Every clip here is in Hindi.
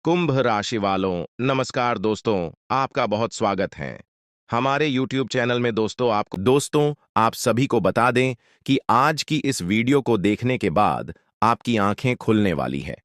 कुंभ राशि वालों, नमस्कार दोस्तों। आपका बहुत स्वागत है हमारे YouTube चैनल में। दोस्तों आप सभी को बता दें कि आज की इस वीडियो को देखने के बाद आपकी आंखें खुलने वाली है।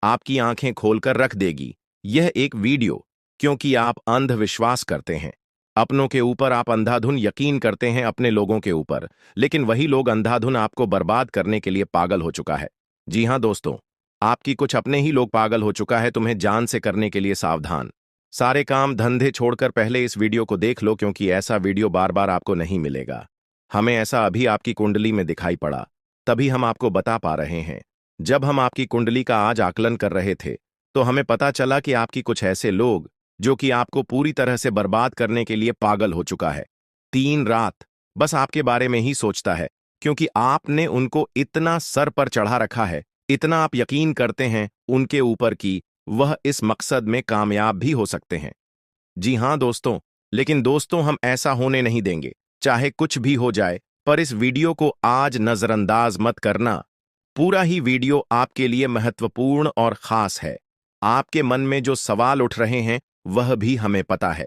आपकी आंखें खोलकर रख देगी यह एक वीडियो, क्योंकि आप अंधविश्वास करते हैं। अपनों के ऊपर आप अंधाधुन यकीन करते हैं, अपने लोगों के ऊपर, लेकिन वही लोग अंधाधुन आपको बर्बाद करने के लिए पागल हो चुका है। जी हां दोस्तों, आपकी कुछ अपने ही लोग पागल हो चुका है तुम्हें जान से करने के लिए। सावधान। सारे काम धंधे छोड़कर पहले इस वीडियो को देख लो, क्योंकि ऐसा वीडियो बार बार आपको नहीं मिलेगा। हमें ऐसा अभी आपकी कुंडली में दिखाई पड़ा, तभी हम आपको बता पा रहे हैं। जब हम आपकी कुंडली का आज आकलन कर रहे थे तो हमें पता चला कि आपकी कुछ ऐसे लोग जो कि आपको पूरी तरह से बर्बाद करने के लिए पागल हो चुका है। 3 रात बस आपके बारे में ही सोचता है, क्योंकि आपने उनको इतना सर पर चढ़ा रखा है, इतना आप यकीन करते हैं उनके ऊपर कि वह इस मकसद में कामयाब भी हो सकते हैं। जी हां दोस्तों, लेकिन दोस्तों हम ऐसा होने नहीं देंगे। चाहे कुछ भी हो जाए, पर इस वीडियो को आज नजरअंदाज मत करना। पूरा ही वीडियो आपके लिए महत्वपूर्ण और खास है। आपके मन में जो सवाल उठ रहे हैं वह भी हमें पता है।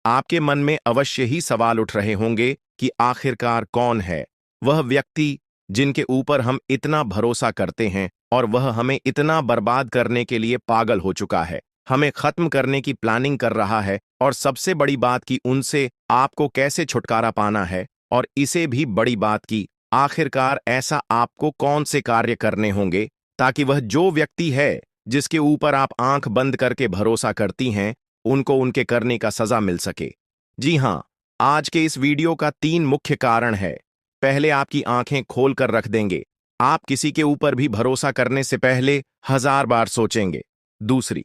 आपके मन में अवश्य ही सवाल उठ रहे होंगे कि आखिरकार कौन है वह व्यक्ति जिनके ऊपर हम इतना भरोसा करते हैं और वह हमें इतना बर्बाद करने के लिए पागल हो चुका है, हमें खत्म करने की प्लानिंग कर रहा है। और सबसे बड़ी बात कि उनसे आपको कैसे छुटकारा पाना है, और इसे भी बड़ी बात कि आखिरकार ऐसा आपको कौन से कार्य करने होंगे ताकि वह जो व्यक्ति है जिसके ऊपर आप आंख बंद करके भरोसा करती हैं, उनको उनके करने का सजा मिल सके। जी हां, आज के इस वीडियो का 3 मुख्य कारण है। पहले आपकी आंखें खोल कर रख देंगे, आप किसी के ऊपर भी भरोसा करने से पहले 1000 बार सोचेंगे। दूसरी,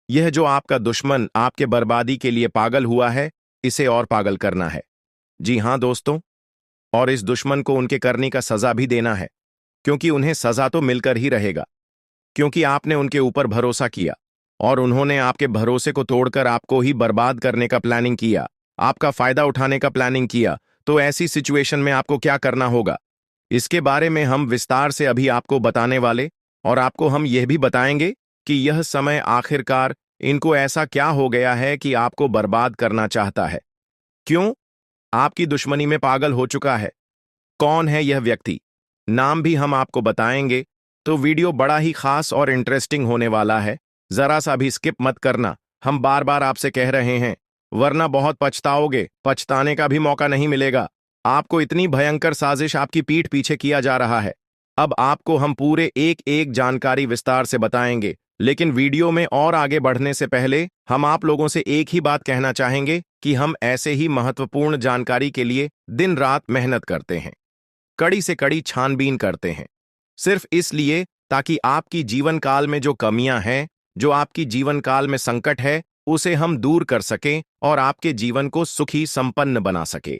यह जो आपका दुश्मन आपके बर्बादी के लिए पागल हुआ है, इसे और पागल करना है। जी हां दोस्तों, और इस दुश्मन को उनके करने का सजा भी देना है, क्योंकि उन्हें सजा तो मिलकर ही रहेगा, क्योंकि आपने उनके ऊपर भरोसा किया और उन्होंने आपके भरोसे को तोड़कर आपको ही बर्बाद करने का प्लानिंग किया, आपका फायदा उठाने का प्लानिंग किया। तो ऐसी सिचुएशन में आपको क्या करना होगा, इसके बारे में हम विस्तार से अभी आपको बताने वाले, और आपको हम यह भी बताएंगे कि यह समय आखिरकार इनको ऐसा क्या हो गया है कि आपको बर्बाद करना चाहता है। क्यों आपकी दुश्मनी में पागल हो चुका है, कौन है यह व्यक्ति, नाम भी हम आपको बताएंगे। तो वीडियो बड़ा ही खास और इंटरेस्टिंग होने वाला है, जरा सा भी स्किप मत करना। हम बार बार आपसे कह रहे हैं, वरना बहुत पछताओगे, पछताने का भी मौका नहीं मिलेगा। आपको इतनी भयंकर साजिश आपकी पीठ पीछे किया जा रहा है। अब आपको हम पूरे एक एक जानकारी विस्तार से बताएंगे, लेकिन वीडियो में और आगे बढ़ने से पहले हम आप लोगों से एक ही बात कहना चाहेंगे कि हम ऐसे ही महत्वपूर्ण जानकारी के लिए दिन रात मेहनत करते हैं, कड़ी से कड़ी छानबीन करते हैं, सिर्फ इसलिए ताकि आपकी जीवन काल में जो कमियां हैं, जो आपकी जीवन काल में संकट है, उसे हम दूर कर सकें और आपके जीवन को सुखी संपन्न बना सके।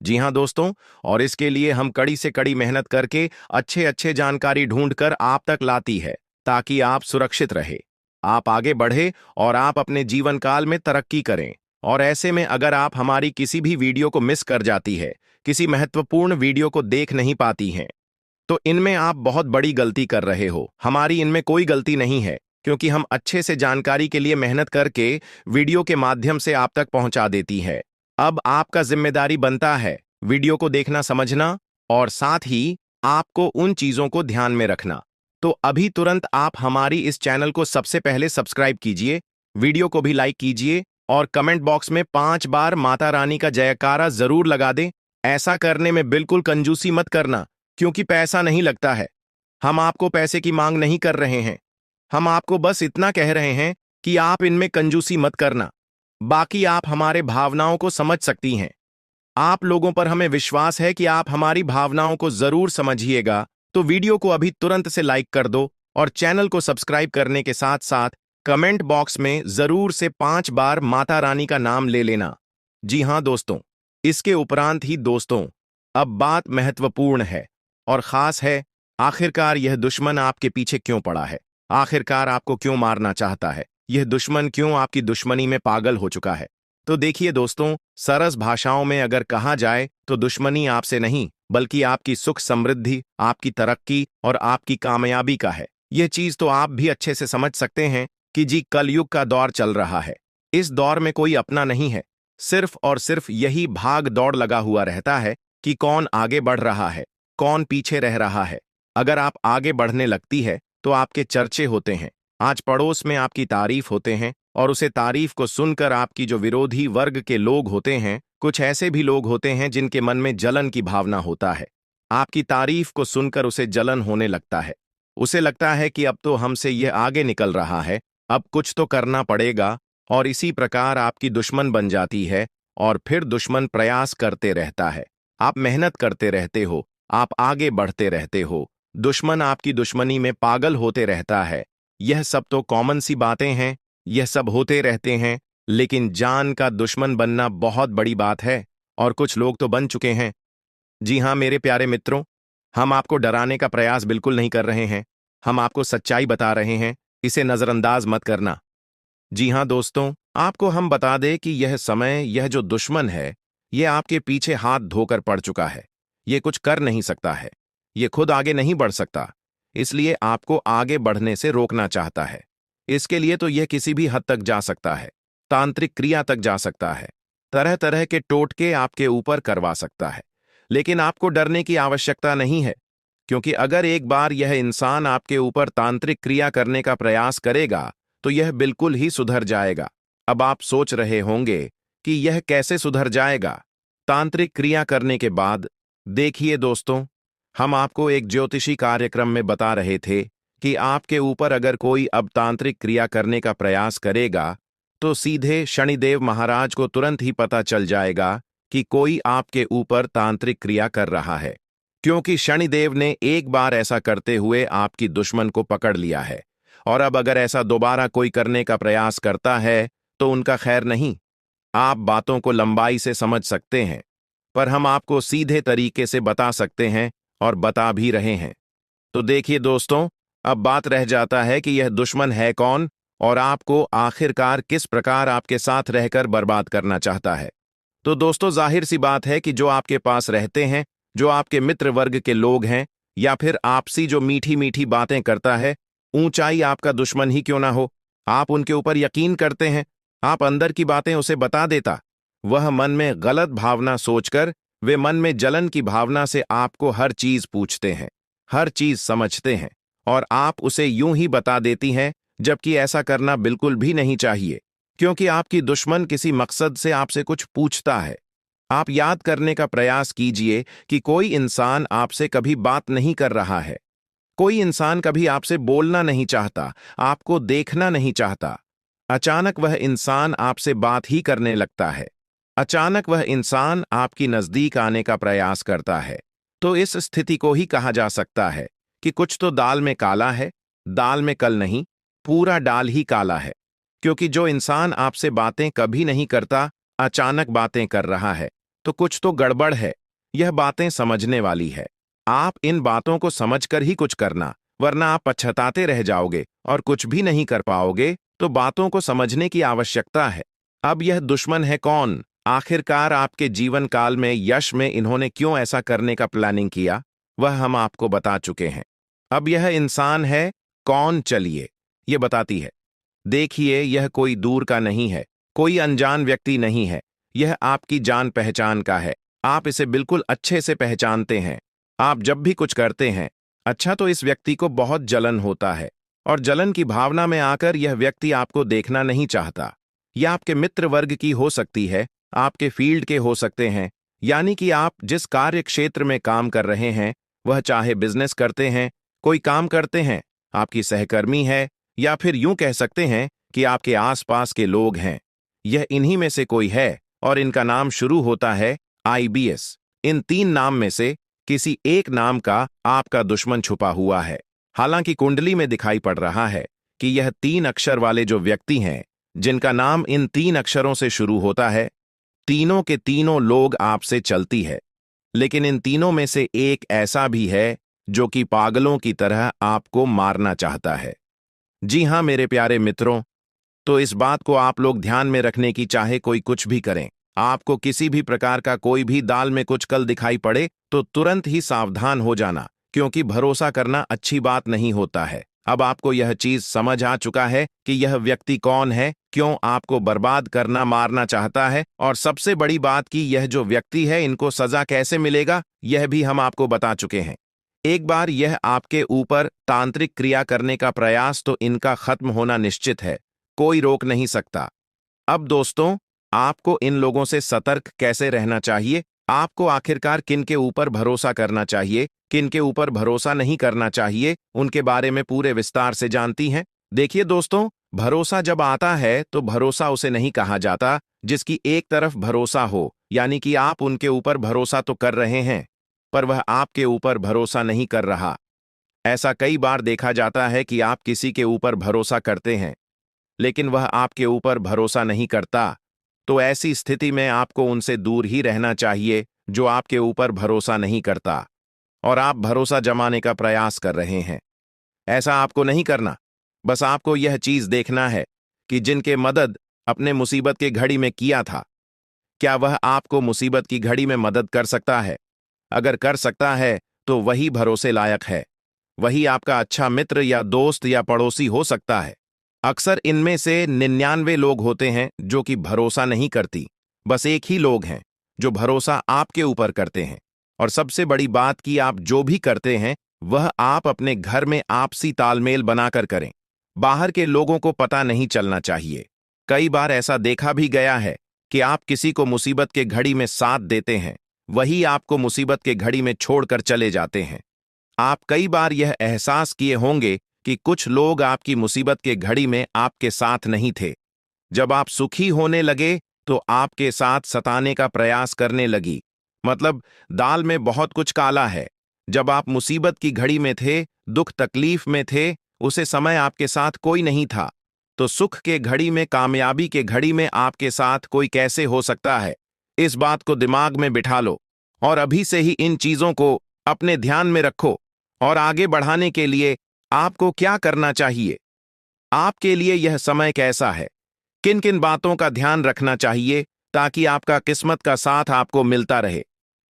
जी हां दोस्तों, और इसके लिए हम कड़ी से कड़ी मेहनत करके अच्छे अच्छे जानकारी ढूंढकर आप तक लाती है, ताकि आप सुरक्षित रहे, आप आगे बढ़े और आप अपने जीवन काल में तरक्की करें। और ऐसे में अगर आप हमारी किसी भी वीडियो को मिस कर जाती है, किसी महत्वपूर्ण वीडियो को देख नहीं पाती हैं, तो इनमें आप बहुत बड़ी गलती कर रहे हो। हमारी इनमें कोई गलती नहीं है, क्योंकि हम अच्छे से जानकारी के लिए मेहनत करके वीडियो के माध्यम से आप तक पहुंचा देती है। अब आपका जिम्मेदारी बनता है वीडियो को देखना, समझना, और साथ ही आपको उन चीजों को ध्यान में रखना। तो अभी तुरंत आप हमारी इस चैनल को सबसे पहले सब्सक्राइब कीजिए, वीडियो को भी लाइक कीजिए, और कमेंट बॉक्स में 5 बार माता रानी का जयकारा जरूर लगा दें। ऐसा करने में बिल्कुल कंजूसी मत करना, क्योंकि पैसा नहीं लगता है। हम आपको पैसे की मांग नहीं कर रहे हैं, हम आपको बस इतना कह रहे हैं कि आप इनमें कंजूसी मत करना। बाकी आप हमारे भावनाओं को समझ सकती हैं। आप लोगों पर हमें विश्वास है कि आप हमारी भावनाओं को जरूर समझिएगा। तो वीडियो को अभी तुरंत से लाइक कर दो, और चैनल को सब्सक्राइब करने के साथ साथ कमेंट बॉक्स में जरूर से 5 बार माता रानी का नाम ले लेना। जी हां दोस्तों, इसके उपरांत ही दोस्तों, अब बात महत्वपूर्ण है और खास है। आखिरकार यह दुश्मन आपके पीछे क्यों पड़ा है, आखिरकार आपको क्यों मारना चाहता है, यह दुश्मन क्यों आपकी दुश्मनी में पागल हो चुका है। तो देखिए दोस्तों, सरस भाषाओं में अगर कहा जाए तो दुश्मनी आपसे नहीं, बल्कि आपकी सुख समृद्धि, आपकी तरक्की और आपकी कामयाबी का है। यह चीज तो आप भी अच्छे से समझ सकते हैं कि जी कलयुग का दौर चल रहा है। इस दौर में कोई अपना नहीं है, सिर्फ और सिर्फ यही भाग दौड़ लगा हुआ रहता है कि कौन आगे बढ़ रहा है, कौन पीछे रह रहा है। अगर आप आगे बढ़ने लगती है तो आपके चर्चे होते हैं, आज पड़ोस में आपकी तारीफ होते हैं, और उसे तारीफ को सुनकर आपकी जो विरोधी वर्ग के लोग होते हैं, कुछ ऐसे भी लोग होते हैं जिनके मन में जलन की भावना होता है। आपकी तारीफ को सुनकर उसे जलन होने लगता है। उसे लगता है कि अब तो हमसे यह आगे निकल रहा है, अब कुछ तो करना पड़ेगा, और इसी प्रकार आपकी दुश्मन बन जाती है। और फिर दुश्मन प्रयास करते रहता है, आप मेहनत करते रहते हो, आप आगे बढ़ते रहते हो, दुश्मन आपकी दुश्मनी में पागल होते रहता है। यह सब तो कॉमन सी बातें हैं, यह सब होते रहते हैं, लेकिन जान का दुश्मन बनना बहुत बड़ी बात है, और कुछ लोग तो बन चुके हैं। जी हाँ मेरे प्यारे मित्रों, हम आपको डराने का प्रयास बिल्कुल नहीं कर रहे हैं, हम आपको सच्चाई बता रहे हैं, इसे नजरअंदाज मत करना। जी हाँ दोस्तों, आपको हम बता दें कि यह समय, यह जो दुश्मन है, यह आपके पीछे हाथ धोकर पड़ चुका है। यह कुछ कर नहीं सकता है, यह खुद आगे नहीं बढ़ सकता, इसलिए आपको आगे बढ़ने से रोकना चाहता है। इसके लिए तो यह किसी भी हद तक जा सकता है, तांत्रिक क्रिया तक जा सकता है, तरह तरह के टोटके आपके ऊपर करवा सकता है। लेकिन आपको डरने की आवश्यकता नहीं है, क्योंकि अगर एक बार यह इंसान आपके ऊपर तांत्रिक क्रिया करने का प्रयास करेगा तो यह बिल्कुल ही सुधर जाएगा। अब आप सोच रहे होंगे कि यह कैसे सुधर जाएगा तांत्रिक क्रिया करने के बाद। देखिए दोस्तों, हम आपको एक ज्योतिषी कार्यक्रम में बता रहे थे कि आपके ऊपर अगर कोई अब तांत्रिक क्रिया करने का प्रयास करेगा तो सीधे शनिदेव महाराज को तुरंत ही पता चल जाएगा कि कोई आपके ऊपर तांत्रिक क्रिया कर रहा है, क्योंकि शनिदेव ने एक बार ऐसा करते हुए आपकी दुश्मन को पकड़ लिया है। और अब अगर ऐसा दोबारा कोई करने का प्रयास करता है तो उनका खैर नहीं। आप बातों को लंबाई से समझ सकते हैं, पर हम आपको सीधे तरीके से बता सकते हैं और बता भी रहे हैं। तो देखिए दोस्तों, अब बात रह जाता है कि यह दुश्मन है कौन और आपको आखिरकार किस प्रकार आपके साथ रहकर बर्बाद करना चाहता है। तो दोस्तों, जाहिर सी बात है कि जो आपके पास रहते हैं, जो आपके मित्र वर्ग के लोग हैं, या फिर आपसी जो मीठी मीठी बातें करता है, ऊंचाई आपका दुश्मन ही क्यों ना हो, आप उनके ऊपर यकीन करते हैं, आप अंदर की बातें उसे बता देता, वह मन में गलत भावना सोचकर, वे मन में जलन की भावना से आपको हर चीज पूछते हैं, हर चीज समझते हैं, और आप उसे यूं ही बता देती हैं, जबकि ऐसा करना बिल्कुल भी नहीं चाहिए, क्योंकि आपकी दुश्मन किसी मकसद से आपसे कुछ पूछता है। आप याद करने का प्रयास कीजिए कि कोई इंसान आपसे कभी बात नहीं कर रहा है, कोई इंसान कभी आपसे बोलना नहीं चाहता, आपको देखना नहीं चाहता। अचानक वह इंसान आपसे बात ही करने लगता है, अचानक वह इंसान आपकी नजदीक आने का प्रयास करता है। तो इस स्थिति को ही कहा जा सकता है कि कुछ तो दाल में काला है, दाल में कल नहीं, पूरा डाल ही काला है। क्योंकि जो इंसान आपसे बातें कभी नहीं करता, अचानक बातें कर रहा है, तो कुछ तो गड़बड़ है। यह बातें समझने वाली है। आप इन बातों को समझकर ही कुछ करना, वरना आप पछताते रह जाओगे और कुछ भी नहीं कर पाओगे। तो बातों को समझने की आवश्यकता है। अब यह दुश्मन है कौन, आखिरकार आपके जीवन काल में, यश में इन्होंने क्यों ऐसा करने का प्लानिंग किया, वह हम आपको बता चुके हैं। अब यह इंसान है कौन, चलिए ये बताती है। देखिए, यह कोई दूर का नहीं है, कोई अनजान व्यक्ति नहीं है, यह आपकी जान पहचान का है। आप इसे बिल्कुल अच्छे से पहचानते हैं। आप जब भी कुछ करते हैं, अच्छा, तो इस व्यक्ति को बहुत जलन होता है, और जलन की भावना में आकर यह व्यक्ति आपको देखना नहीं चाहता। यह आपके मित्र वर्ग की हो सकती है, आपके फील्ड के हो सकते हैं, यानी कि आप जिस कार्य क्षेत्र में काम कर रहे हैं, वह चाहे बिजनेस करते हैं, कोई काम करते हैं, आपकी सहकर्मी है, या फिर यूं कह सकते हैं कि आपके आसपास के लोग हैं। यह इन्हीं में से कोई है, और इनका नाम शुरू होता है IBS। इन 3 नाम में से किसी एक नाम का आपका दुश्मन छुपा हुआ है। हालांकि कुंडली में दिखाई पड़ रहा है कि यह 3 अक्षर वाले जो व्यक्ति हैं, जिनका नाम इन 3 अक्षरों से शुरू होता है, तीनों के तीनों लोग आपसे चलती है। लेकिन इन तीनों में से एक ऐसा भी है जो कि पागलों की तरह आपको मारना चाहता है। जी हां मेरे प्यारे मित्रों, तो इस बात को आप लोग ध्यान में रखने की, चाहे कोई कुछ भी करें, आपको किसी भी प्रकार का कोई भी दाल में कुछ कल दिखाई पड़े तो तुरंत ही सावधान हो जाना, क्योंकि भरोसा करना अच्छी बात नहीं होता है। अब आपको यह चीज समझ आ चुका है कि यह व्यक्ति कौन है, क्यों आपको बर्बाद करना मारना चाहता है, और सबसे बड़ी बात कि यह जो व्यक्ति है इनको सजा कैसे मिलेगा यह भी हम आपको बता चुके हैं। एक बार यह आपके ऊपर तांत्रिक क्रिया करने का प्रयास तो इनका खत्म होना निश्चित है, कोई रोक नहीं सकता। अब दोस्तों, आपको इन लोगों से सतर्क कैसे रहना चाहिए, आपको आखिरकार किन के ऊपर भरोसा करना चाहिए, किन के ऊपर भरोसा नहीं करना चाहिए, उनके बारे में पूरे विस्तार से जानती हैं। देखिए दोस्तों, भरोसा जब आता है तो भरोसा उसे नहीं कहा जाता जिसकी एक तरफ भरोसा हो, यानी कि आप उनके ऊपर भरोसा तो कर रहे हैं पर वह आपके ऊपर भरोसा नहीं कर रहा। ऐसा कई बार देखा जाता है कि आप किसी के ऊपर भरोसा करते हैं लेकिन वह आपके ऊपर भरोसा नहीं करता, तो ऐसी स्थिति में आपको उनसे दूर ही रहना चाहिए जो आपके ऊपर भरोसा नहीं करता और आप भरोसा जमाने का प्रयास कर रहे हैं। ऐसा आपको नहीं करना। बस आपको यह चीज देखना है कि जिनके मदद अपने मुसीबत के घड़ी में किया था, क्या वह आपको मुसीबत की घड़ी में मदद कर सकता है? अगर कर सकता है तो वही भरोसे लायक है, वही आपका अच्छा मित्र या दोस्त या पड़ोसी हो सकता है। अक्सर इनमें से 99 लोग होते हैं जो कि भरोसा नहीं करती, बस एक ही लोग हैं जो भरोसा आपके ऊपर करते हैं। और सबसे बड़ी बात कि आप जो भी करते हैं वह आप अपने घर में आपसी तालमेल बनाकर करें, बाहर के लोगों को पता नहीं चलना चाहिए। कई बार ऐसा देखा भी गया है कि आप किसी को मुसीबत के घड़ी में साथ देते हैं, वही आपको मुसीबत के घड़ी में छोड़कर चले जाते हैं। आप कई बार यह एहसास किए होंगे कि कुछ लोग आपकी मुसीबत के घड़ी में आपके साथ नहीं थे। जब आप सुखी होने लगे तो आपके साथ सताने का प्रयास करने लगी। मतलब दाल में बहुत कुछ काला है। जब आप मुसीबत की घड़ी में थे, दुख तकलीफ में थे, उसे समय आपके साथ कोई नहीं था, तो सुख के घड़ी में, कामयाबी के घड़ी में आपके साथ कोई कैसे हो सकता है? इस बात को दिमाग में बिठा लो और अभी से ही इन चीजों को अपने ध्यान में रखो। और आगे बढ़ाने के लिए आपको क्या करना चाहिए? आपके लिए यह समय कैसा है? किन किन बातों का ध्यान रखना चाहिए ताकि आपका किस्मत का साथ आपको मिलता रहे?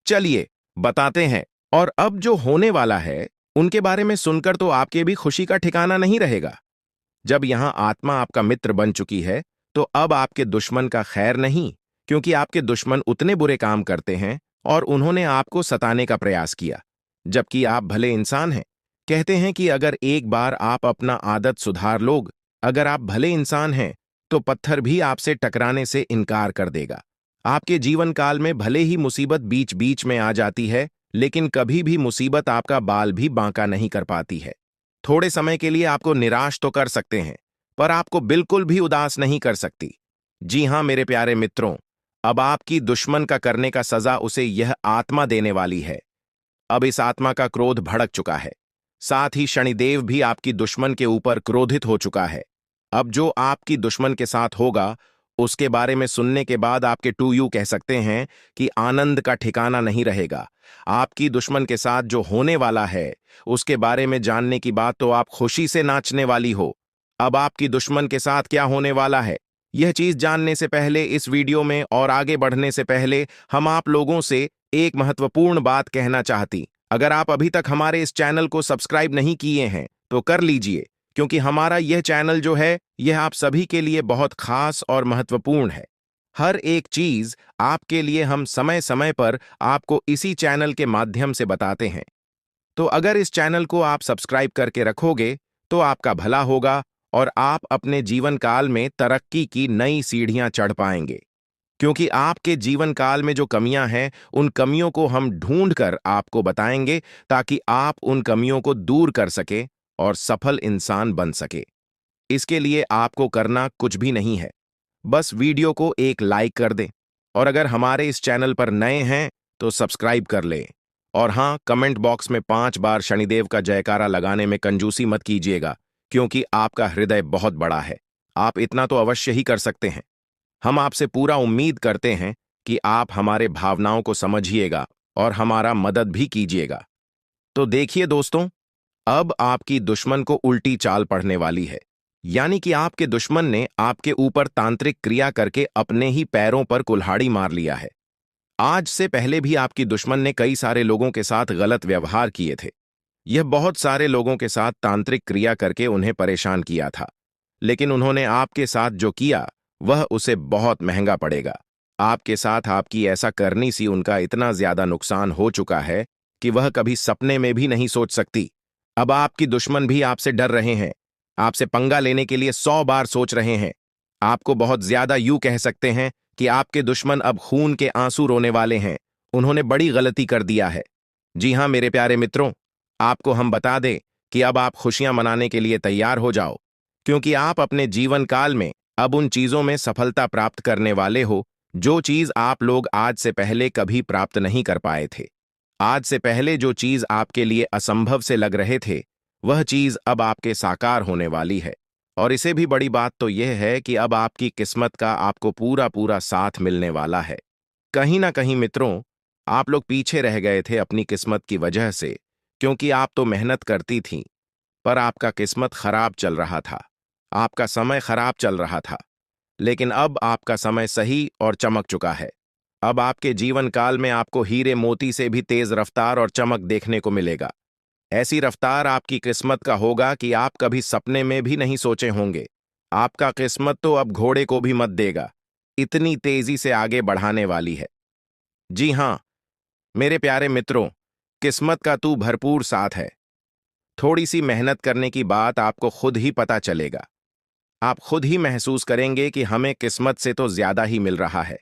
चलिए बताते हैं। और अब जो होने वाला है उनके बारे में सुनकर तो आपके भी खुशी का ठिकाना नहीं रहेगा। जब यहां आत्मा आपका मित्र बन चुकी है तो अब आपके दुश्मन का खैर नहीं, क्योंकि आपके दुश्मन उतने बुरे काम करते हैं और उन्होंने आपको सताने का प्रयास किया, जबकि आप भले इंसान हैं। कहते हैं कि अगर एक बार आप अपना आदत सुधार लोग, अगर आप भले इंसान हैं तो पत्थर भी आपसे टकराने से इनकार कर देगा। आपके जीवन काल में भले ही मुसीबत बीच बीच में आ जाती है, लेकिन कभी भी मुसीबत आपका बाल भी बांका नहीं कर पाती है। थोड़े समय के लिए आपको निराश तो कर सकते हैं, पर आपको बिल्कुल भी उदास नहीं कर सकती। जी हां मेरे प्यारे मित्रों, अब आपकी दुश्मन का करने का सजा उसे यह आत्मा देने वाली है। अब इस आत्मा का क्रोध भड़क चुका है, साथ ही शनिदेव भी आपकी दुश्मन के ऊपर क्रोधित हो चुका है। अब जो आपकी दुश्मन के साथ होगा उसके बारे में सुनने के बाद आपके टू यू कह सकते हैं कि आनंद का ठिकाना नहीं रहेगा। आपकी दुश्मन के साथ जो होने वाला है उसके बारे में जानने की बात तो आप खुशी से नाचने वाली हो। अब आपकी दुश्मन के साथ क्या होने वाला है, यह चीज जानने से पहले इस वीडियो में और आगे बढ़ने से पहले हम आप लोगों से एक महत्वपूर्ण बात कहना चाहती। अगर आप अभी तक हमारे इस चैनल को सब्सक्राइब नहीं किए हैं तो कर लीजिए, क्योंकि हमारा यह चैनल जो है यह आप सभी के लिए बहुत खास और महत्वपूर्ण है। हर एक चीज आपके लिए हम समय समय पर आपको इसी चैनल के माध्यम से बताते हैं। तो अगर इस चैनल को आप सब्सक्राइब करके रखोगे तो आपका भला होगा और आप अपने जीवन काल में तरक्की की नई सीढ़ियां चढ़ पाएंगे। क्योंकि आपके जीवन काल में जो कमियां हैं उन कमियों को हम ढूंढकर आपको बताएंगे ताकि आप उन कमियों को दूर कर सके और सफल इंसान बन सके। इसके लिए आपको करना कुछ भी नहीं है, बस वीडियो को एक लाइक कर दें और अगर हमारे इस चैनल पर नए हैं तो सब्सक्राइब कर लें। और हां, कमेंट बॉक्स में 5 बार शनिदेव का जयकारा लगाने में कंजूसी मत कीजिएगा, क्योंकि आपका हृदय बहुत बड़ा है। आप इतना तो अवश्य ही कर सकते हैं। हम आपसे पूरा उम्मीद करते हैं कि आप हमारे भावनाओं को समझिएगा और हमारा मदद भी कीजिएगा। तो देखिए दोस्तों, अब आपकी दुश्मन को उल्टी चाल पड़ने वाली है, यानी कि आपके दुश्मन ने आपके ऊपर तांत्रिक क्रिया करके अपने ही पैरों पर कुल्हाड़ी मार लिया है। आज से पहले भी आपकी दुश्मन ने कई सारे लोगों के साथ गलत व्यवहार किए थे, यह बहुत सारे लोगों के साथ तांत्रिक क्रिया करके उन्हें परेशान किया था, लेकिन उन्होंने आपके साथ जो किया वह उसे बहुत महंगा पड़ेगा। आपके साथ आपकी ऐसा करनी सी उनका इतना ज्यादा नुकसान हो चुका है कि वह कभी सपने में भी नहीं सोच सकती। अब आपकी दुश्मन भी आपसे डर रहे हैं, आपसे पंगा लेने के लिए 100 बार सोच रहे हैं। आपको बहुत ज्यादा यूं कह सकते हैं कि आपके दुश्मन अब खून के आंसू रोने वाले हैं। उन्होंने बड़ी गलती कर दिया है। जी हां मेरे प्यारे मित्रों, आपको हम बता दें कि अब आप खुशियां मनाने के लिए तैयार हो जाओ, क्योंकि आप अपने जीवन काल में अब उन चीजों में सफलता प्राप्त करने वाले हो जो चीज आप लोग आज से पहले कभी प्राप्त नहीं कर पाए थे। आज से पहले जो चीज आपके लिए असंभव से लग रहे थे, वह चीज अब आपके साकार होने वाली है। और इसे भी बड़ी बात तो यह है कि अब आपकी किस्मत का आपको पूरा पूरा साथ मिलने वाला है। कहीं ना कहीं मित्रों, आप लोग पीछे रह गए थे अपनी किस्मत की वजह से, क्योंकि आप तो मेहनत करती थीं, पर आपका किस्मत खराब चल रहा था, आपका समय खराब चल रहा था। लेकिन अब आपका समय सही और चमक चुका है। अब आपके जीवन काल में आपको हीरे मोती से भी तेज रफ्तार और चमक देखने को मिलेगा। ऐसी रफ्तार आपकी किस्मत का होगा कि आप कभी सपने में भी नहीं सोचे होंगे। आपका किस्मत तो अब घोड़े को भी मत देगा, इतनी तेजी से आगे बढ़ाने वाली है। जी हां मेरे प्यारे मित्रों, किस्मत का तू भरपूर साथ है। थोड़ी सी मेहनत करने की बात आपको खुद ही पता चलेगा। आप खुद ही महसूस करेंगे कि हमें किस्मत से तो ज्यादा ही मिल रहा है।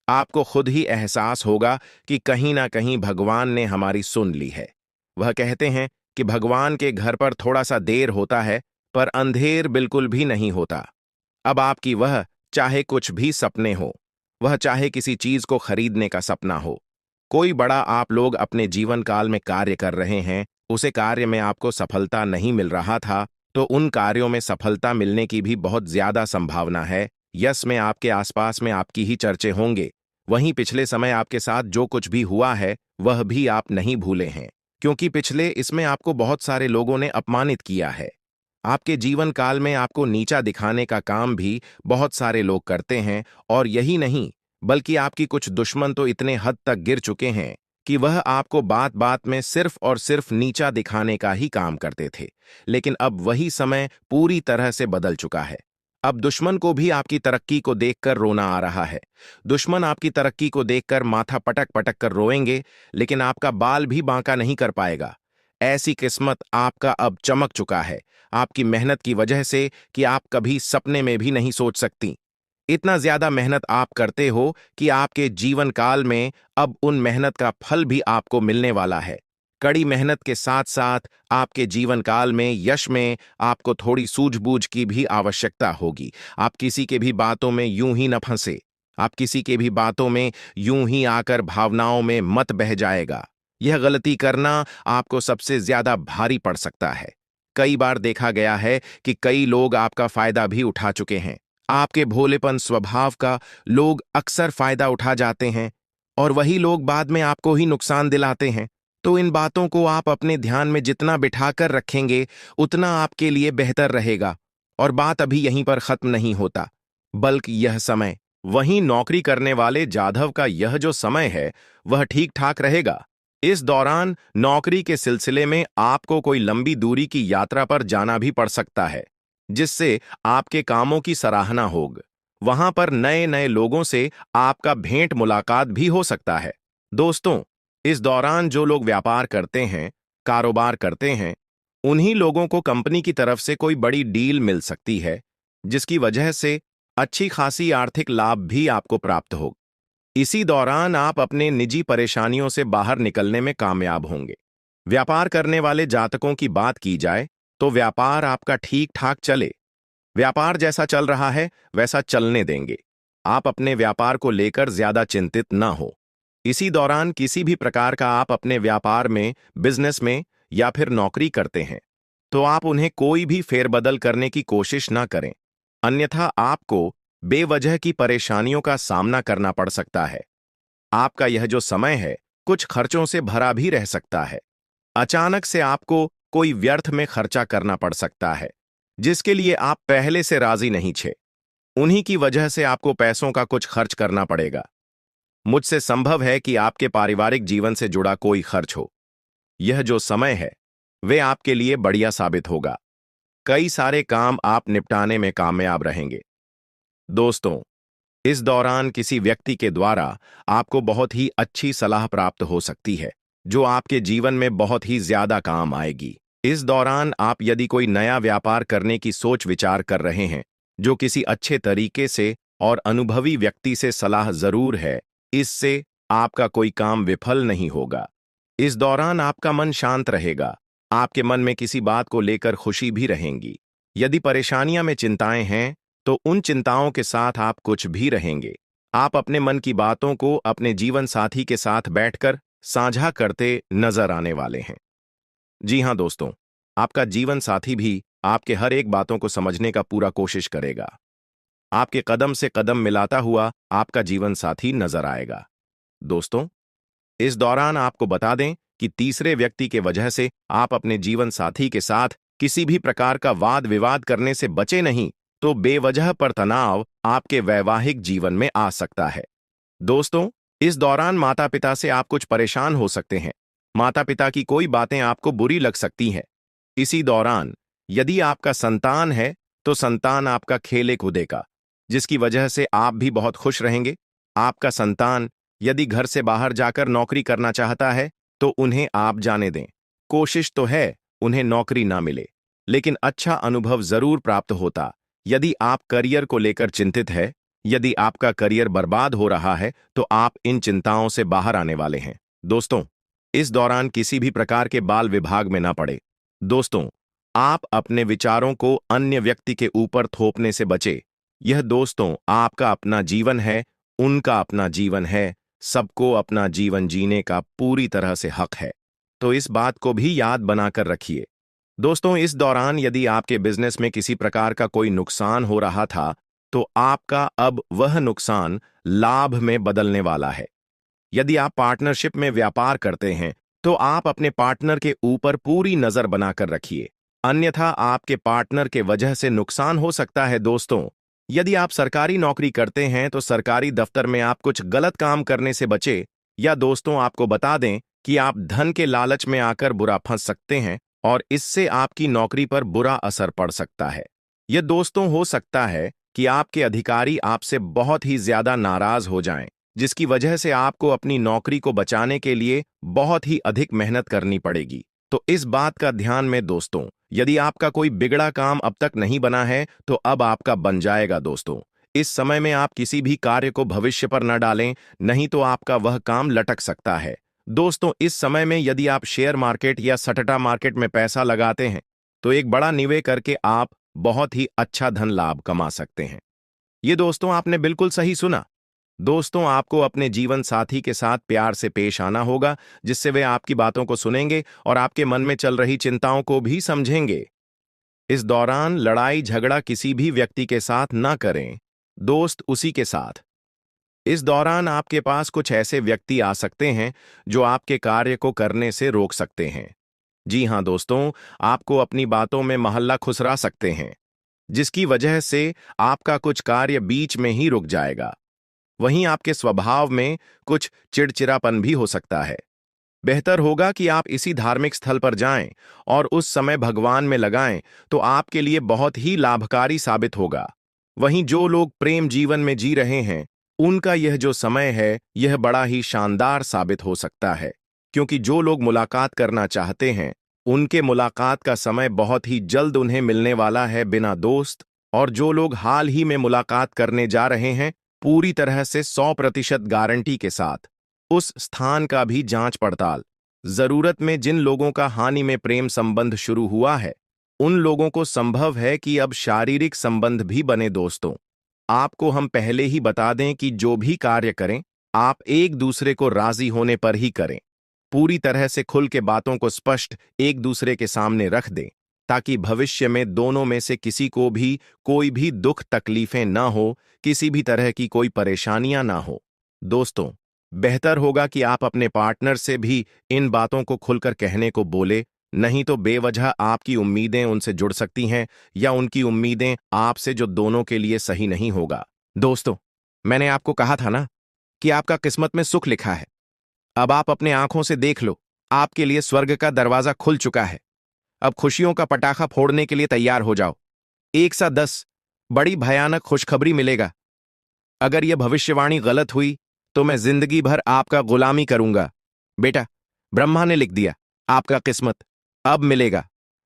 आपको खुद ही एहसास होगा कि कहीं ना कहीं भगवान ने हमारी सुन ली है। वह कहते हैं कि भगवान के घर पर थोड़ा सा देर होता है, पर अंधेर बिल्कुल भी नहीं होता। अब आपकी वह चाहे कुछ भी सपने हो, वह चाहे किसी चीज को खरीदने का सपना हो, कोई बड़ा आप लोग अपने जीवन काल में कार्य कर रहे हैं, उसे कार्य में आपको सफलता नहीं मिल रहा था, तो उन कार्यों में सफलता मिलने की भी बहुत ज्यादा संभावना है। यस में आपके आसपास में आपकी ही चर्चे होंगे। वहीं पिछले समय आपके साथ जो कुछ भी हुआ है वह भी आप नहीं भूले हैं, क्योंकि पिछले इसमें आपको बहुत सारे लोगों ने अपमानित किया है। आपके जीवन काल में आपको नीचा दिखाने का काम भी बहुत सारे लोग करते हैं, और यही नहीं बल्कि आपकी कुछ दुश्मन तो इतने हद तक गिर चुके हैं कि वह आपको बात बात में सिर्फ और सिर्फ नीचा दिखाने का ही काम करते थे। लेकिन अब वही समय पूरी तरह से बदल चुका है। अब दुश्मन को भी आपकी तरक्की को देखकर रोना आ रहा है। दुश्मन आपकी तरक्की को देखकर माथा पटक पटक कर रोएंगे, लेकिन आपका बाल भी बांका नहीं कर पाएगा। ऐसी किस्मत आपका अब चमक चुका है, आपकी मेहनत की वजह से, कि आप कभी सपने में भी नहीं सोच सकती। इतना ज्यादा मेहनत आप करते हो कि आपके जीवन काल में अब उन मेहनत का फल भी आपको मिलने वाला है। कड़ी मेहनत के साथ साथ आपके जीवन काल में यश में आपको थोड़ी सूझबूझ की भी आवश्यकता होगी। आप किसी के भी बातों में यूं ही न फंसे। आप किसी के भी बातों में यूं ही आकर भावनाओं में मत बह जाएगा। यह गलती करना आपको सबसे ज्यादा भारी पड़ सकता है। कई बार देखा गया है कि कई लोग आपका फायदा भी उठा चुके हैं। आपके भोलेपन स्वभाव का लोग अक्सर फायदा उठा जाते हैं, और वही लोग बाद में आपको ही नुकसान दिलाते हैं। तो इन बातों को आप अपने ध्यान में जितना बिठाकर रखेंगे, उतना आपके लिए बेहतर रहेगा। और बात अभी यहीं पर खत्म नहीं होता, बल्कि यह समय, वहीं नौकरी करने वाले जाधव का यह जो समय है वह ठीक ठाक रहेगा। इस दौरान नौकरी के सिलसिले में आपको कोई लंबी दूरी की यात्रा पर जाना भी पड़ सकता है, जिससे आपके कामों की सराहना होगी। वहां पर नए नए लोगों से आपका भेंट मुलाकात भी हो सकता है। दोस्तों, इस दौरान जो लोग व्यापार करते हैं, कारोबार करते हैं, उन्हीं लोगों को कंपनी की तरफ से कोई बड़ी डील मिल सकती है, जिसकी वजह से अच्छी खासी आर्थिक लाभ भी आपको प्राप्त हो। इसी दौरान आप अपने निजी परेशानियों से बाहर निकलने में कामयाब होंगे। व्यापार करने वाले जातकों की बात की जाए तो व्यापार आपका ठीक ठाक चले। व्यापार जैसा चल रहा है वैसा चलने देंगे। आप अपने व्यापार को लेकर ज्यादा चिंतित ना हो। इसी दौरान किसी भी प्रकार का आप अपने व्यापार में, बिजनेस में या फिर नौकरी करते हैं, तो आप उन्हें कोई भी फेरबदल करने की कोशिश ना करें, अन्यथा आपको बेवजह की परेशानियों का सामना करना पड़ सकता है। आपका यह जो समय है कुछ खर्चों से भरा भी रह सकता है। अचानक से आपको कोई व्यर्थ में खर्चा करना पड़ सकता है, जिसके लिए आप पहले से राजी नहीं थे। उन्हीं की वजह से आपको पैसों का कुछ खर्च करना पड़ेगा। मुझसे संभव है कि आपके पारिवारिक जीवन से जुड़ा कोई खर्च हो। यह जो समय है वे आपके लिए बढ़िया साबित होगा। कई सारे काम आप निपटाने में कामयाब रहेंगे। दोस्तों, इस दौरान किसी व्यक्ति के द्वारा आपको बहुत ही अच्छी सलाह प्राप्त हो सकती है, जो आपके जीवन में बहुत ही ज्यादा काम आएगी। इस दौरान आप यदि कोई नया व्यापार करने की सोच विचार कर रहे हैं, जो किसी अच्छे तरीके से और अनुभवी व्यक्ति से सलाह जरूर है, इससे आपका कोई काम विफल नहीं होगा। इस दौरान आपका मन शांत रहेगा, आपके मन में किसी बात को लेकर खुशी भी रहेंगी। यदि परेशानियां में चिंताएं हैं, तो उन चिंताओं के साथ आप कुछ भी रहेंगे। आप अपने मन की बातों को अपने जीवन साथी के साथ बैठकर साझा करते नजर आने वाले हैं। जी हां दोस्तों, आपका जीवन साथी भी आपके हर एक बातों को समझने का पूरा कोशिश करेगा। आपके कदम से कदम मिलाता हुआ आपका जीवन साथी नजर आएगा। दोस्तों, इस दौरान आपको बता दें कि तीसरे व्यक्ति के वजह से आप अपने जीवन साथी के साथ किसी भी प्रकार का वाद विवाद करने से बचे नहीं, तो बेवजह पर तनाव आपके वैवाहिक जीवन में आ सकता है। दोस्तों, इस दौरान माता पिता से आप कुछ परेशान हो सकते हैं। माता पिता की कोई बातें आपको बुरी लग सकती हैं। इसी दौरान यदि आपका संतान है, तो संतान आपका खेले कूदेगा, जिसकी वजह से आप भी बहुत खुश रहेंगे। आपका संतान यदि घर से बाहर जाकर नौकरी करना चाहता है, तो उन्हें आप जाने दें। कोशिश तो है उन्हें नौकरी ना मिले, लेकिन अच्छा अनुभव जरूर प्राप्त होता। यदि आप करियर को लेकर चिंतित है, यदि आपका करियर बर्बाद हो रहा है, तो आप इन चिंताओं से बाहर आने वाले हैं। दोस्तों, इस दौरान किसी भी प्रकार के बाल विभाग में ना पड़े। दोस्तों, आप अपने विचारों को अन्य व्यक्ति के ऊपर थोपने से बचे। यह दोस्तों आपका अपना जीवन है, उनका अपना जीवन है, सबको अपना जीवन जीने का पूरी तरह से हक है। तो इस बात को भी याद बनाकर रखिए। दोस्तों, इस दौरान यदि आपके बिजनेस में किसी प्रकार का कोई नुकसान हो रहा था, तो आपका अब वह नुकसान लाभ में बदलने वाला है। यदि आप पार्टनरशिप में व्यापार करते हैं, तो आप अपने पार्टनर के ऊपर पूरी नजर बनाकर रखिए, अन्यथा आपके पार्टनर के वजह से नुकसान हो सकता है। दोस्तों, यदि आप सरकारी नौकरी करते हैं, तो सरकारी दफ्तर में आप कुछ गलत काम करने से बचे। या दोस्तों, आपको बता दें कि आप धन के लालच में आकर बुरा फंस सकते हैं और इससे आपकी नौकरी पर बुरा असर पड़ सकता है। यह दोस्तों हो सकता है कि आपके अधिकारी आपसे बहुत ही ज्यादा नाराज हो जाएं, जिसकी वजह से आपको अपनी नौकरी को बचाने के लिए बहुत ही अधिक मेहनत करनी पड़ेगी। तो इस बात का ध्यान में दोस्तों, यदि आपका कोई बिगड़ा काम अब तक नहीं बना है, तो अब आपका बन जाएगा। दोस्तों, इस समय में आप किसी भी कार्य को भविष्य पर न डालें, नहीं तो आपका वह काम लटक सकता है। दोस्तों, इस समय में यदि आप शेयर मार्केट या सट्टा मार्केट में पैसा लगाते हैं, तो एक बड़ा निवेश करके आप बहुत ही अच्छा धन लाभ कमा सकते हैं। ये दोस्तों आपने बिल्कुल सही सुना। दोस्तों, आपको अपने जीवन साथी के साथ प्यार से पेश आना होगा, जिससे वे आपकी बातों को सुनेंगे और आपके मन में चल रही चिंताओं को भी समझेंगे। इस दौरान लड़ाई झगड़ा किसी भी व्यक्ति के साथ ना करें, दोस्त उसी के साथ। इस दौरान आपके पास कुछ ऐसे व्यक्ति आ सकते हैं जो आपके कार्य को करने से रोक सकते हैं। जी हां दोस्तों, आपको अपनी बातों में महल्ला खुसरा सकते हैं, जिसकी वजह से आपका कुछ कार्य बीच में ही रुक जाएगा। वहीं आपके स्वभाव में कुछ चिड़चिड़ापन भी हो सकता है। बेहतर होगा कि आप इसी धार्मिक स्थल पर जाएं और उस समय भगवान में लगाएं, तो आपके लिए बहुत ही लाभकारी साबित होगा। वहीं जो लोग प्रेम जीवन में जी रहे हैं, उनका यह जो समय है, यह बड़ा ही शानदार साबित हो सकता है, क्योंकि जो लोग मुलाकात करना चाहते हैं, उनके मुलाकात का समय बहुत ही जल्द उन्हें मिलने वाला है बिना दोस्त। और जो लोग हाल ही में मुलाकात करने जा रहे हैं, पूरी तरह से 100% गारंटी के साथ उस स्थान का भी जांच पड़ताल। जरूरत में जिन लोगों का हानि में प्रेम संबंध शुरू हुआ है, उन लोगों को संभव है कि अब शारीरिक संबंध भी बने। दोस्तों, आपको हम पहले ही बता दें कि जो भी कार्य करें, आप एक दूसरे को राजी होने पर ही करें। पूरी तरह से खुल के बातों को स्पष्ट एक दूसरे के सामने रख दें, ताकि भविष्य में दोनों में से किसी को भी कोई भी दुख तकलीफें ना हो, किसी भी तरह की कोई परेशानियां ना हो। दोस्तों, बेहतर होगा कि आप अपने पार्टनर से भी इन बातों को खुलकर कहने को बोले, नहीं तो बेवजह आपकी उम्मीदें उनसे जुड़ सकती हैं या उनकी उम्मीदें आपसे, जो दोनों के लिए सही नहीं होगा। दोस्तों, मैंने आपको कहा था ना कि आपका किस्मत में सुख लिखा है। अब आप अपने आंखों से देख लो, आपके लिए स्वर्ग का दरवाजा खुल चुका है। अब खुशियों का पटाखा फोड़ने के लिए तैयार हो जाओ। एक सा 10 बड़ी भयानक खुशखबरी मिलेगा। अगर यह भविष्यवाणी गलत हुई तो मैं जिंदगी भर आपका गुलामी करूंगा। बेटा, ब्रह्मा ने लिख दिया, आपका किस्मत अब मिलेगा।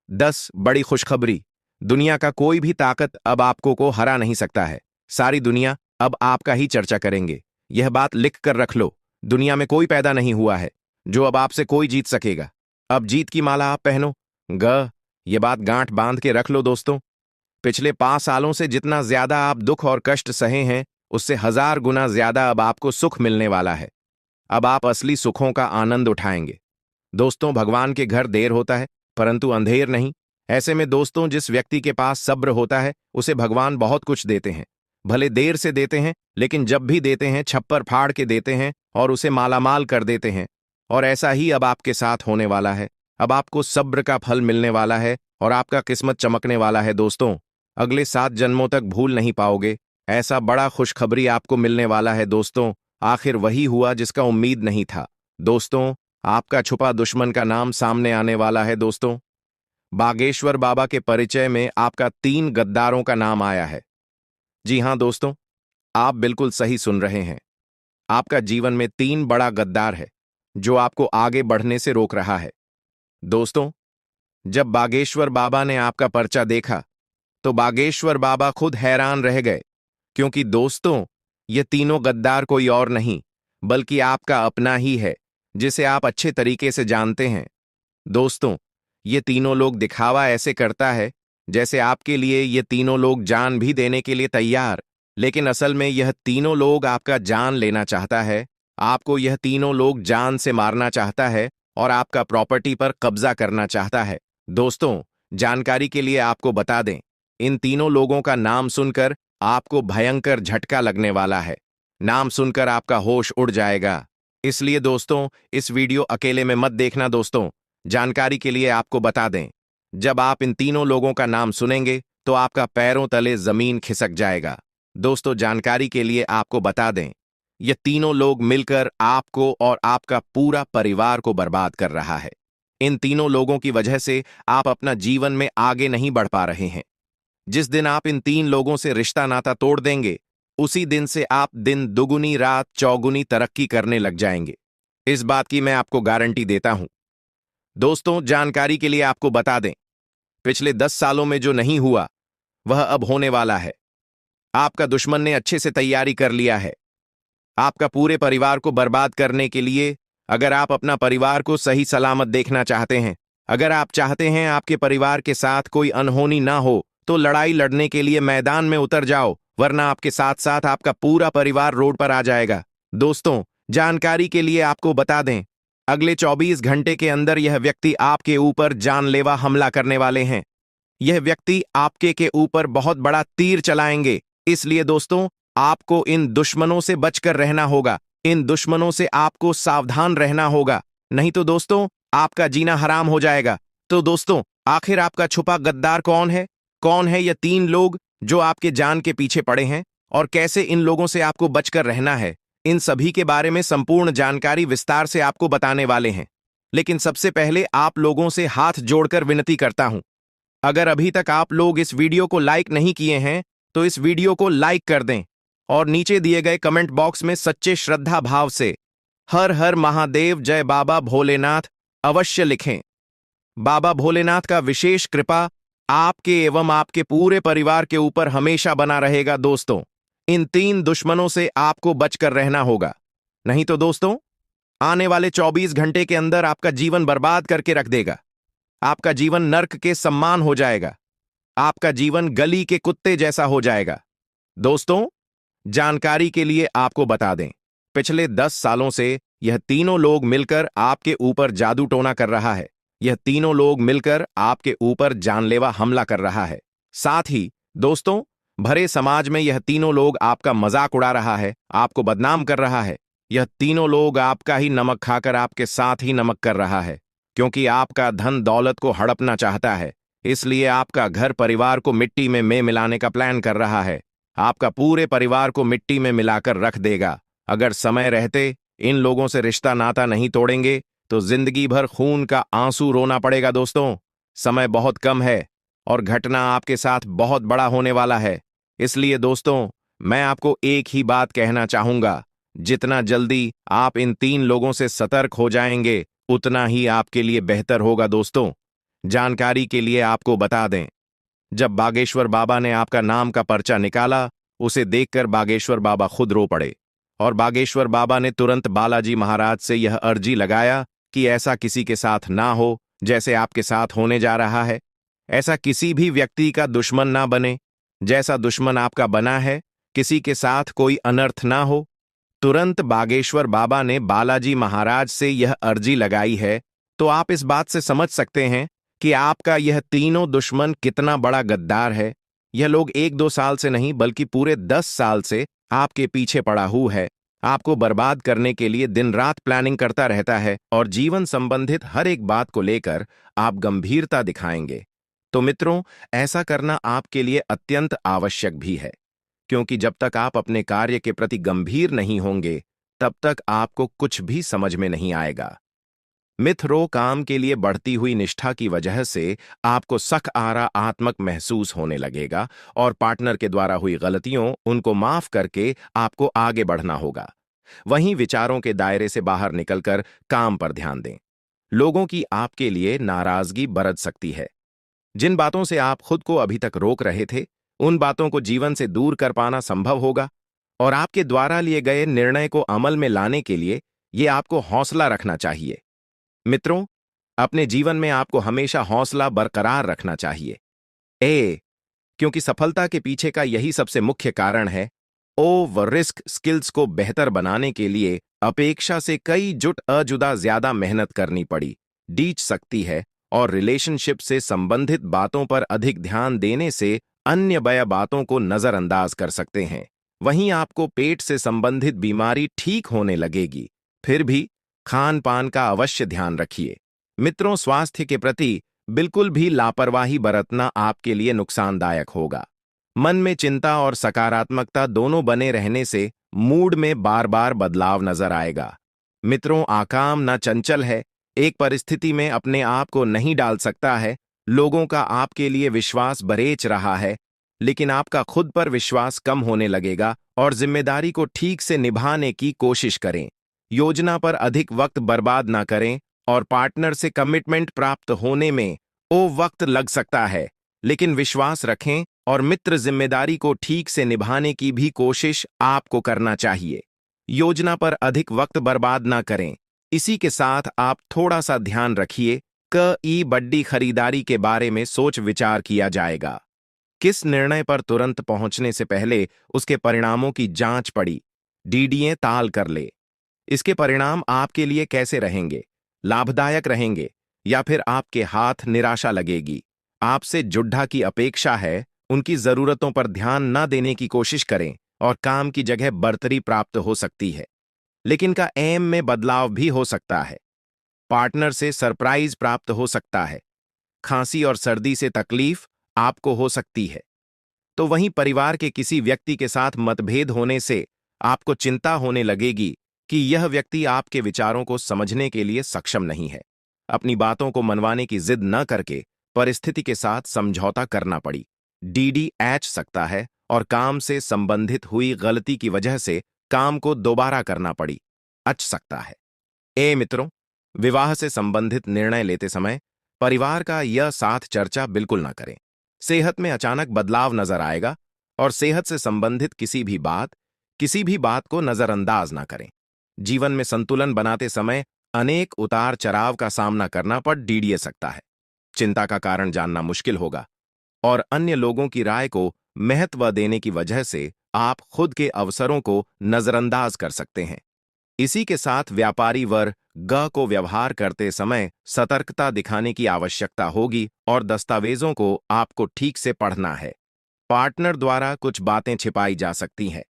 10 बड़ी खुशखबरी। दुनिया का कोई भी ताकत अब आपको को हरा नहीं सकता है। सारी दुनिया अब आपका ही चर्चा करेंगे। यह बात लिख कर रख लो। दुनिया में कोई पैदा नहीं हुआ है जो अब आपसे कोई जीत सकेगा। अब जीत की माला आप पहनो। ये बात गांठ बांध के रख लो दोस्तों। पिछले 5 सालों से जितना ज्यादा आप दुख और कष्ट सहे हैं, उससे 1000 गुना ज्यादा अब आपको सुख मिलने वाला है। अब आप असली सुखों का आनंद उठाएंगे। दोस्तों, भगवान के घर देर होता है परंतु अंधेर नहीं। ऐसे में दोस्तों, जिस व्यक्ति के पास सब्र होता है उसे भगवान बहुत कुछ देते हैं। भले देर से देते हैं, लेकिन जब भी देते हैं छप्पर फाड़ के देते हैं और उसे मालामाल कर देते हैं। और ऐसा ही अब आपके साथ होने वाला है। अब आपको सब्र का फल मिलने वाला है और आपका किस्मत चमकने वाला है। दोस्तों, अगले 7 जन्मों तक भूल नहीं पाओगे, ऐसा बड़ा खुशखबरी आपको मिलने वाला है। दोस्तों, आखिर वही हुआ जिसका उम्मीद नहीं था। दोस्तों, आपका छुपा दुश्मन का नाम सामने आने वाला है। दोस्तों, बागेश्वर बाबा के परिचय में आपका 3 गद्दारों का नाम आया है। जी हां दोस्तों, आप बिल्कुल सही सुन रहे हैं। आपका जीवन में 3 बड़ा गद्दार है जो आपको आगे बढ़ने से रोक रहा है। दोस्तों, जब बागेश्वर बाबा ने आपका पर्चा देखा तो बागेश्वर बाबा खुद हैरान रह गए, क्योंकि दोस्तों, ये तीनों गद्दार कोई और नहीं बल्कि आपका अपना ही है, जिसे आप अच्छे तरीके से जानते हैं। दोस्तों, ये तीनों लोग दिखावा ऐसे करता है जैसे आपके लिए ये तीनों लोग जान भी देने के लिए तैयार, लेकिन असल में यह तीनों लोग आपका जान लेना चाहता है। आपको यह तीनों लोग जान से मारना चाहता है और आपका प्रॉपर्टी पर कब्जा करना चाहता है। दोस्तों, जानकारी के लिए आपको बता दें, इन तीनों लोगों का नाम सुनकर आपको भयंकर झटका लगने वाला है। नाम सुनकर आपका होश उड़ जाएगा। इसलिए दोस्तों, इस वीडियो अकेले में मत देखना। दोस्तों, जानकारी के लिए आपको बता दें, जब आप इन तीनों लोगों का नाम सुनेंगे तो आपका पैरों तले जमीन खिसक जाएगा। दोस्तों, जानकारी के लिए आपको बता दें, ये तीनों लोग मिलकर आपको और आपका पूरा परिवार को बर्बाद कर रहा है। इन तीनों लोगों की वजह से आप अपना जीवन में आगे नहीं बढ़ पा रहे हैं। जिस दिन आप इन 3 लोगों से रिश्ता नाता तोड़ देंगे, उसी दिन से आप दिन दुगुनी रात चौगुनी तरक्की करने लग जाएंगे। इस बात की मैं आपको गारंटी देता हूं। दोस्तों, जानकारी के लिए आपको बता दें, पिछले 10 सालों में जो नहीं हुआ वह अब होने वाला है। आपका दुश्मन ने अच्छे से तैयारी कर लिया है आपका पूरे परिवार को बर्बाद करने के लिए। अगर आप अपना परिवार को सही सलामत देखना चाहते हैं, अगर आप चाहते हैं आपके परिवार के साथ कोई अनहोनी ना हो, तो लड़ाई लड़ने के लिए मैदान में उतर जाओ, वरना आपके साथ साथ आपका पूरा परिवार रोड पर आ जाएगा। दोस्तों, जानकारी के लिए आपको बता दें, अगले 24 घंटे के अंदर यह व्यक्ति आपके ऊपर जानलेवा हमला करने वाले हैं। यह व्यक्ति आपके के ऊपर बहुत बड़ा तीर चलाएंगे। इसलिए दोस्तों, आपको इन दुश्मनों से बचकर रहना होगा। इन दुश्मनों से आपको सावधान रहना होगा, नहीं तो दोस्तों, आपका जीना हराम हो जाएगा। तो दोस्तों, आखिर आपका छुपा गद्दार कौन है? कौन है ये 3 लोग जो आपके जान के पीछे पड़े हैं और कैसे इन लोगों से आपको बचकर रहना है? इन सभी के बारे में संपूर्ण जानकारी विस्तार से आपको बताने वाले हैं। लेकिन सबसे पहले आप लोगों से हाथ जोड़कर विनती करता हूं, अगर अभी तक आप लोग इस वीडियो को लाइक नहीं किए हैं तो इस वीडियो को लाइक कर दें और नीचे दिए गए कमेंट बॉक्स में सच्चे श्रद्धा भाव से हर हर महादेव जय बाबा भोलेनाथ अवश्य लिखें। बाबा भोलेनाथ का विशेष कृपा आपके एवं आपके पूरे परिवार के ऊपर हमेशा बना रहेगा। दोस्तों, इन 3 दुश्मनों से आपको बचकर रहना होगा, नहीं तो दोस्तों, आने वाले 24 घंटे के अंदर आपका जीवन बर्बाद करके रख देगा। आपका जीवन नर्क के सम्मान हो जाएगा। आपका जीवन गली के कुत्ते जैसा हो जाएगा। दोस्तों, जानकारी के लिए आपको बता दें, पिछले 10 सालों से यह तीनों लोग मिलकर आपके ऊपर जादू टोना कर रहा है। यह तीनों लोग मिलकर आपके ऊपर जानलेवा हमला कर रहा है। साथ ही दोस्तों, भरे समाज में यह तीनों लोग आपका मजाक उड़ा रहा है, आपको बदनाम कर रहा है। यह तीनों लोग आपका ही नमक खाकर आपके साथ ही नमक कर रहा है, क्योंकि आपका धन दौलत को हड़पना चाहता है। इसलिए आपका घर परिवार को मिट्टी में मिलाने का प्लान कर रहा है। आपका पूरे परिवार को मिट्टी में मिलाकर रख देगा। अगर समय रहते इन लोगों से रिश्ता नाता नहीं तोड़ेंगे तो जिंदगी भर खून का आंसू रोना पड़ेगा। दोस्तों, समय बहुत कम है और घटना आपके साथ बहुत बड़ा होने वाला है। इसलिए दोस्तों, मैं आपको एक ही बात कहना चाहूंगा, जितना जल्दी आप इन 3 लोगों से सतर्क हो जाएंगे, उतना ही आपके लिए बेहतर होगा दोस्तों। जानकारी के लिए आपको बता दें, जब बागेश्वर बाबा ने आपका नाम का पर्चा निकाला, उसे देखकर बागेश्वर बाबा खुद रो पड़े और बागेश्वर बाबा ने तुरंत बालाजी महाराज से यह अर्जी लगाया कि ऐसा किसी के साथ ना हो जैसे आपके साथ होने जा रहा है। ऐसा किसी भी व्यक्ति का दुश्मन ना बने, जैसा दुश्मन आपका बना है, किसी के साथ कोई अनर्थ ना हो। तुरंत बागेश्वर बाबा ने बालाजी महाराज से यह अर्जी लगाई है, तो आप इस बात से समझ सकते हैं कि आपका यह तीनों दुश्मन कितना बड़ा गद्दार है। यह लोग 1-2 साल से नहीं बल्कि पूरे 10 साल से आपके पीछे पड़ा हुआ है, आपको बर्बाद करने के लिए दिन रात प्लानिंग करता रहता है और जीवन संबंधित हर एक बात को लेकर आप गंभीरता दिखाएंगे। तो मित्रों, ऐसा करना आपके लिए अत्यंत आवश्यक भी है, क्योंकि जब तक आप अपने कार्य के प्रति गंभीर नहीं होंगे, तब तक आपको कुछ भी समझ में नहीं आएगा। मित्रों, काम के लिए बढ़ती हुई निष्ठा की वजह से आपको सकारात्मक महसूस होने लगेगा और पार्टनर के द्वारा हुई गलतियों उनको माफ करके आपको आगे बढ़ना होगा। वहीं विचारों के दायरे से बाहर निकलकर काम पर ध्यान दें। लोगों की आपके लिए नाराजगी बरत सकती है। जिन बातों से आप खुद को अभी तक रोक रहे थे, उन बातों को जीवन से दूर कर पाना संभव होगा और आपके द्वारा लिए गए निर्णय को अमल में लाने के लिए ये आपको हौसला रखना चाहिए। मित्रों, अपने जीवन में आपको हमेशा हौसला बरकरार रखना चाहिए। क्योंकि सफलता के पीछे का यही सबसे मुख्य कारण है। रिस्क स्किल्स को बेहतर बनाने के लिए अपेक्षा से कई जुदा ज्यादा मेहनत करनी पड़ी, डीच सकती है और रिलेशनशिप से संबंधित बातों पर अधिक ध्यान देने से अन्य बया बातों को नजरअंदाज कर सकते हैं। वहीं आपको पेट से संबंधित बीमारी ठीक होने लगेगी। फिर भी खान पान का अवश्य ध्यान रखिए। मित्रों, स्वास्थ्य के प्रति बिल्कुल भी लापरवाही बरतना आपके लिए नुकसानदायक होगा। मन में चिंता और सकारात्मकता दोनों बने रहने से मूड में बार बार बदलाव नजर आएगा। मित्रों, आकाम ना चंचल है, एक परिस्थिति में अपने आप को नहीं डाल सकता है। लोगों का आपके लिए विश्वास बरेच रहा है, लेकिन आपका खुद पर विश्वास कम होने लगेगा और जिम्मेदारी को ठीक से निभाने की कोशिश करें। योजना पर अधिक वक्त बर्बाद ना करें और पार्टनर से कमिटमेंट प्राप्त होने में वक्त लग सकता है, लेकिन विश्वास रखें और मित्र जिम्मेदारी को ठीक से निभाने की भी कोशिश आपको करना चाहिए। योजना पर अधिक वक्त बर्बाद ना करें। इसी के साथ आप थोड़ा सा ध्यान रखिए कि बड्डी खरीदारी के बारे में सोच विचार किया जाएगा। किस निर्णय पर तुरंत पहुंचने से पहले उसके परिणामों की जांच पड़ी, डीडीए ताल कर ले। इसके परिणाम आपके लिए कैसे रहेंगे, लाभदायक रहेंगे या फिर आपके हाथ निराशा लगेगी। आपसे जुड्ढा की अपेक्षा है, उनकी जरूरतों पर ध्यान न देने की कोशिश करें और काम की जगह बढ़तरी प्राप्त हो सकती है, लेकिन का एम में बदलाव भी हो सकता है। पार्टनर से सरप्राइज प्राप्त हो सकता है। खांसी और सर्दी से तकलीफ आपको हो सकती है। तो वहीं परिवार के किसी व्यक्ति के साथ मतभेद होने से आपको चिंता होने लगेगी कि यह व्यक्ति आपके विचारों को समझने के लिए सक्षम नहीं है। अपनी बातों को मनवाने की जिद न करके परिस्थिति के साथ समझौता करना पड़ी, डीडी एच सकता है और काम से संबंधित हुई गलती की वजह से काम को दोबारा करना पड़ी, अच सकता है। मित्रों, विवाह से संबंधित निर्णय लेते समय परिवार का यह साथ चर्चा बिल्कुल ना करें। सेहत में अचानक बदलाव नजर आएगा और सेहत से संबंधित किसी भी बात को नजरअंदाज ना करें। जीवन में संतुलन बनाते समय अनेक उतार चढ़ाव का सामना करना पड़ डीडीए सकता है। चिंता का कारण जानना मुश्किल होगा और अन्य लोगों की राय को महत्व देने की वजह से आप खुद के अवसरों को नजरअंदाज कर सकते हैं। इसी के साथ व्यापारी वर्ग को व्यवहार करते समय सतर्कता दिखाने की आवश्यकता होगी और दस्तावेजों को आपको ठीक से पढ़ना है। पार्टनर द्वारा कुछ बातें छिपाई जा सकती हैं,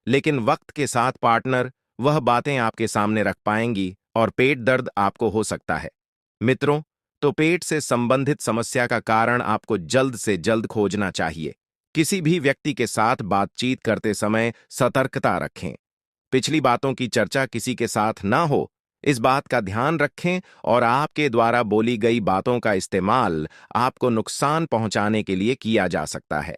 लेकिन वक्त के साथ पार्टनर वह बातें आपके सामने रख पाएंगी और पेट दर्द आपको हो सकता है। मित्रों, तो पेट से संबंधित समस्या का कारण आपको जल्द से जल्द खोजना चाहिए। किसी भी व्यक्ति के साथ बातचीत करते समय सतर्कता रखें। पिछली बातों की चर्चा किसी के साथ ना हो, इस बात का ध्यान रखें और आपके द्वारा बोली गई बातों का इस्तेमाल आपको नुकसान पहुंचाने के लिए किया जा सकता है।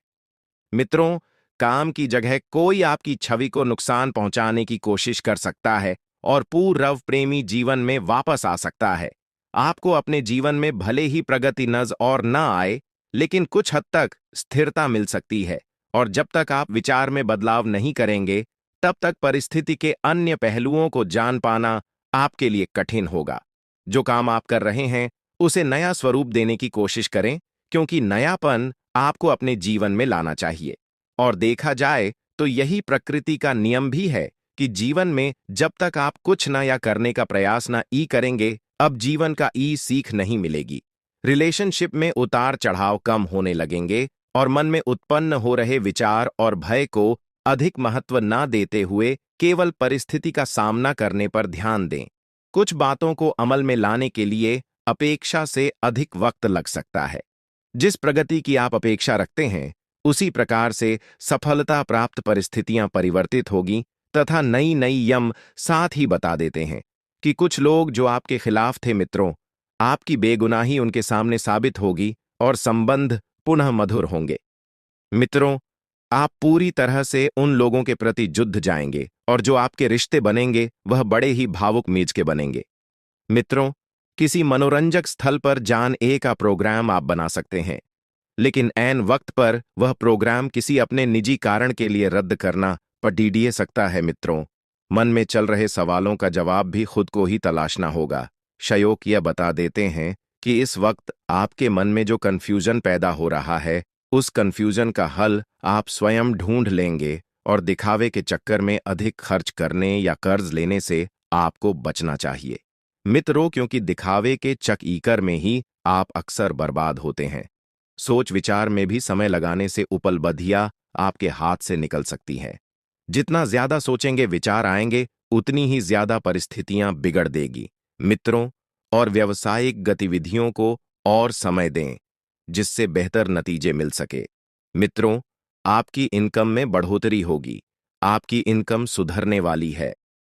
मित्रों, काम की जगह कोई आपकी छवि को नुकसान पहुंचाने की कोशिश कर सकता है और पूर्व प्रेमी जीवन में वापस आ सकता है। आपको अपने जीवन में भले ही प्रगति नजर और न आए, लेकिन कुछ हद तक स्थिरता मिल सकती है, और जब तक आप विचार में बदलाव नहीं करेंगे, तब तक परिस्थिति के अन्य पहलुओं को जान पाना आपके लिए कठिन होगा। जो काम आप कर रहे हैं, उसे नया स्वरूप देने की कोशिश करें, क्योंकि नयापन आपको अपने जीवन में लाना चाहिए। और देखा जाए तो यही प्रकृति का नियम भी है कि जीवन में जब तक आप कुछ नया करने का प्रयास ना ई करेंगे, अब जीवन का ई सीख नहीं मिलेगी। रिलेशनशिप में उतार चढ़ाव कम होने लगेंगे और मन में उत्पन्न हो रहे विचार और भय को अधिक महत्व ना देते हुए केवल परिस्थिति का सामना करने पर ध्यान दें। कुछ बातों को अमल में लाने के लिए अपेक्षा से अधिक वक्त लग सकता है। जिस प्रगति की आप अपेक्षा रखते हैं, उसी प्रकार से सफलता प्राप्त परिस्थितियां परिवर्तित होगी, तथा नई नई यम साथ ही बता देते हैं कि कुछ लोग जो आपके खिलाफ थे मित्रों, आपकी बेगुनाही उनके सामने साबित होगी और संबंध पुनः मधुर होंगे। मित्रों, आप पूरी तरह से उन लोगों के प्रति जुड़ जाएंगे और जो आपके रिश्ते बनेंगे वह बड़े ही भावुक मीज के बनेंगे। मित्रों, किसी मनोरंजक स्थल पर जान ए का प्रोग्राम आप बना सकते हैं, लेकिन ऐन वक्त पर वह प्रोग्राम किसी अपने निजी कारण के लिए रद्द करना पड़ीडिए सकता है। मित्रों, मन में चल रहे सवालों का जवाब भी खुद को ही तलाशना होगा। शयोक यह बता देते हैं कि इस वक्त आपके मन में जो कन्फ्यूजन पैदा हो रहा है, उस कन्फ्यूजन का हल आप स्वयं ढूंढ लेंगे और दिखावे के चक्कर में अधिक खर्च करने या कर्ज लेने से आपको बचना चाहिए। मित्रों, क्योंकि दिखावे के चक्कर में ही आप अक्सर बर्बाद होते हैं। सोच विचार में भी समय लगाने से उपलब्धियां आपके हाथ से निकल सकती हैं। जितना ज्यादा सोचेंगे विचार आएंगे, उतनी ही ज्यादा परिस्थितियां बिगड़ देगी। मित्रों, और व्यावसायिक गतिविधियों को और समय दें, जिससे बेहतर नतीजे मिल सके। मित्रों, आपकी इनकम में बढ़ोतरी होगी। आपकी इनकम सुधरने वाली है।